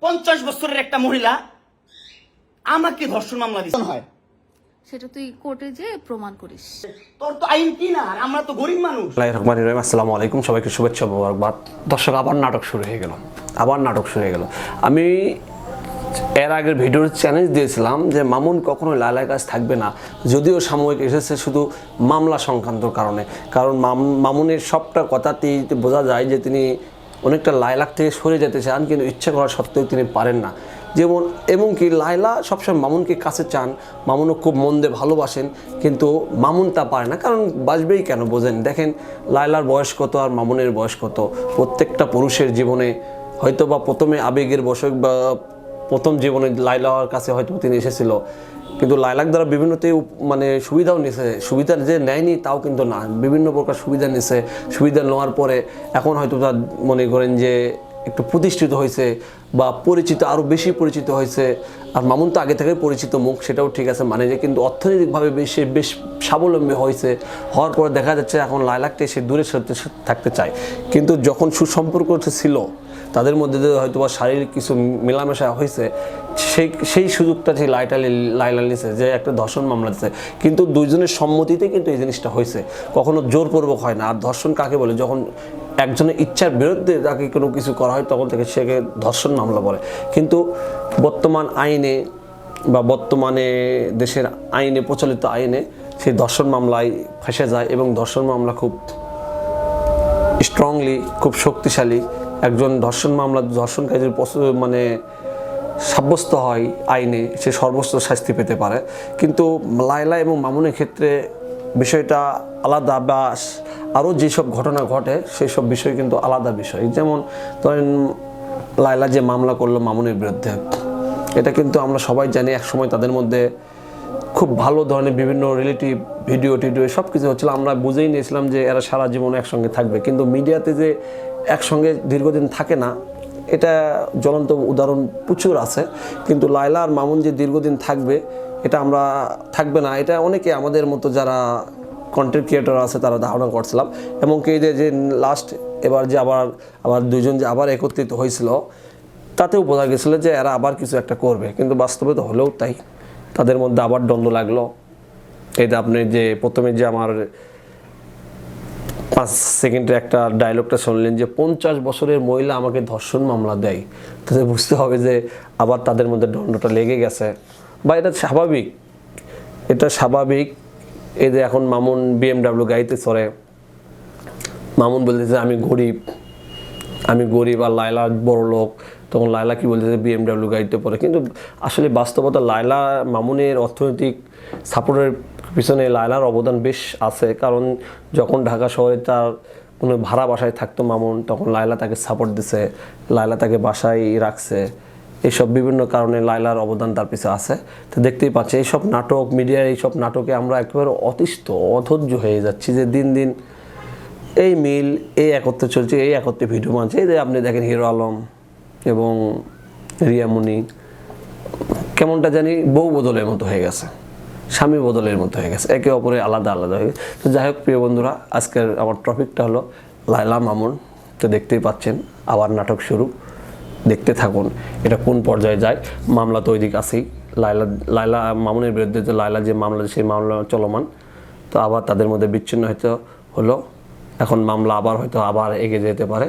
50 বছরের একটা মহিলা আমাকে ধর্ষণ মামলা দিচ্ছে হয়, সেটা তুই কোর্টে যে প্রমাণ করিস। তোর তো আইন কি না, আর আমরা তো গরিব মানুষ। আসসালামু আলাইকুম, সবাইকে শুভেচ্ছা মোবারকবাদ। দর্শক, আবার নাটক শুরু হয়ে গেল। আমি এর আগের ভিডিওর চ্যালেঞ্জ দিয়েছিলাম যে মামুন কখনো লায়লার কাছে থাকবে না, যদিও সাময়িক এসেছে শুধু মামলা সংক্রান্ত কারণে। কারণ মামুনের সবটা কথাতেই বোঝা যায় যে তিনি অনেকটা লায়লার থেকে সরে যেতে চান, কিন্তু ইচ্ছা করা সত্ত্বেও তিনি পারেন না। যেমন এমনকি লায়লা সবসময় মামুনকে কাছে চান, মামুনও খুব মন দিয়ে ভালোবাসেন, কিন্তু মামুন তা পারে না। কারণ বাসবেই কেন বোঝেন, দেখেন লায়লার বয়স কত আর মামুনের বয়স কত। প্রত্যেকটা পুরুষের জীবনে হয়তো বা প্রথমে আবেগের বশক বা প্রথম জীবনে লায়লার কাছে হয়তো তিনি এসেছিল, কিন্তু লায়লার দ্বারা বিভিন্নতে মানে সুবিধাও নিয়েছে। সুবিধা যে নেয়নি তাও কিন্তু না, বিভিন্ন প্রকার সুবিধা নিয়েছে। সুবিধা নেওয়ার পরে এখন হয়তো তার মনে করেন যে একটু প্রতিষ্ঠিত হয়েছে বা পরিচিত, আরও বেশি পরিচিত হয়েছে। আর মামুন তো আগে থেকে পরিচিত মুখ, সেটাও ঠিক আছে, মানে যে কিন্তু অর্থনৈতিকভাবে বেশ স্বাবলম্বী হয়েছে। হওয়ার পরে দেখা যাচ্ছে এখন লায়লাকে সে দূরে থাকতে চায়। কিন্তু যখন সুসম্পর্ক ছিল তাদের মধ্যে হয়তো বা শারীরিক কিছু মেলামেশা হয়েছে, সেই সুযোগটা যে লায়লা নিছে, যে একটা ধর্ষণ মামলা দিচ্ছে। কিন্তু দুইজনের সম্মতিতে কিন্তু এই জিনিসটা হয়েছে, কখনো জোরপূর্বক হয় না। আর ধর্ষণ কাকে বলে, যখন একজনের ইচ্ছার বিরুদ্ধে তাকে কোনো কিছু করা হয় তখন থেকে সেকে ধর্ষণ মামলা বলে। কিন্তু বর্তমান আইনে বা বর্তমানে দেশের আইনে, প্রচলিত আইনে সেই ধর্ষণ মামলায় ফেঁসে যায়, এবং ধর্ষণ মামলা খুব স্ট্রংলি, খুব শক্তিশালী। একজন ধর্ষণকারীর মানে সাব্যস্ত হয় আইনে, সে সর্বোচ্চ শাস্তি পেতে পারে। কিন্তু লায়লা এবং মামুনের ক্ষেত্রে বিষয়টা আলাদা, বা আরও যেসব ঘটনা ঘটে সেই সব বিষয় কিন্তু আলাদা বিষয়। যেমন ধরেন লায়লা যে মামলা করলো মামুনের বিরুদ্ধে, এটা কিন্তু আমরা সবাই জানি একসময় তাদের মধ্যে খুব ভালো ধরনের বিভিন্ন রিলেটিভ ভিডিও সব কিছু হচ্ছিলো। আমরা বুঝেই নিয়েছিলাম যে এরা সারা জীবন একসঙ্গে থাকবে, কিন্তু মিডিয়াতে যে একসঙ্গে দীর্ঘদিন থাকে না, এটা জ্বলন্ত উদাহরণ প্রচুর আছে। কিন্তু লায়লা আর মামুন যে দীর্ঘদিন থাকবে, এটা আমরা থাকবে না, এটা অনেকে আমাদের মতো যারা কন্টেন্ট ক্রিয়েটর আছে তারা ধারণা করছিলাম। এমনকি যে লাস্ট এবার যে আবার দুইজন যে আবার একত্রিত হয়েছিল, তাতেও বোঝা গেছিলো যে এরা আবার কিছু একটা করবে, কিন্তু বাস্তবে তো হলেও তাই। তাদের মধ্যে আবার দ্বন্দ্ব লাগলো। এই যে আপনি যে প্রথমে যে আমার 5 সেকেন্ডের একটা ডায়লগটা শুনলেন যে 50 বছরের মহিলা আমাকে ধর্ষণ মামলা দেয়, তাদের বুঝতে হবে যে আবার তাদের মধ্যে দ্বন্দ্বটা লেগে গেছে। বা এটা স্বাভাবিক। এই যে এখন মামুন BMW গাড়িতে চড়ে, মামুন বলতেছে আমি গরিব, আর লায়লা বড় লোক। তখন লায়লা কি বলতেছে BMW গাড়িতে পড়ে। কিন্তু আসলে বাস্তবতা লায়লা মামুনের অর্থনৈতিক সাপোর্টের পিছনে লায়লার অবদান বেশ আছে। কারণ যখন ঢাকা শহরে তার কোনো ভাড়া বাসায় থাকতো মামুন, তখন লায়লা তাকে সাপোর্ট দিছে, লায়লা তাকে বাসায় রাখছে। এইসব বিভিন্ন কারণে লায়লার অবদান তার পিছনে আছে। তো দেখতেই পাচ্ছি এইসব নাটক, মিডিয়ার এইসব নাটকে আমরা একেবারে অধৈর্য হয়ে যাচ্ছি যে দিন দিন এই মিল, এই একত্রে চলছে, এই একত্রে ভিডিও বানছে। এই যে আপনি দেখেন হিরো আলম এবং রিয়ামণি কেমনটা জানি বউ বদলের মতো হয়ে গেছে, স্বামী বদলের মতো হয়ে গেছে, একে অপরে আলাদা হয়ে গেছে। তো যাই হোক প্রিয় বন্ধুরা, আজকের আমার টপিকটা হলো লায়লা মামুন। তো দেখতেই পাচ্ছেন আবার নাটক শুরু, দেখতে থাকুন এটা কোন পর্যায়ে যায়। মামলা তো ওইদিক আছেই, লায়লা মামুনের বিরুদ্ধে যে লায়লা যে মামলা, সেই মামলা চলমান। তো আবার তাদের মধ্যে বিচ্ছিন্ন হয়তো হলো, এখন মামলা আবার এগিয়ে যেতে পারে।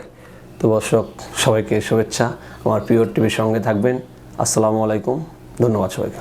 তো দর্শক, সবাইকে শুভেচ্ছা। আমার প্রিয় টিভির সঙ্গে থাকবেন। আসসালামু আলাইকুম, ধন্যবাদ সবাইকে।